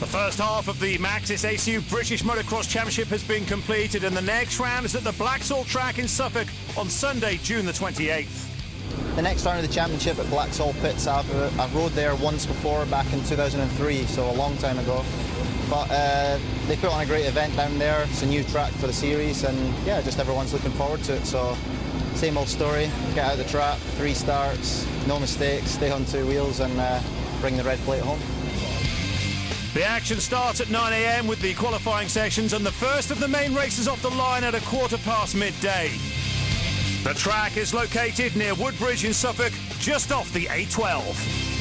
The first half of the Maxxis ACU British Motocross Championship has been completed, and the next round is at the Blaxhall track in Suffolk on Sunday, June the 28th. The next round of the championship at Blaxhall Pits, I've rode there once before, back in 2003, so a long time ago. But they put on a great event down there. It's a new track for the series, and yeah, just everyone's looking forward to it. So same old story, get out of the trap, 3 starts, no mistakes, stay on 2 wheels and bring the red plate home. The action starts at 9 AM with the qualifying sessions, and the first of the main races off the line at midday. The track is located near Woodbridge in Suffolk, just off the A12.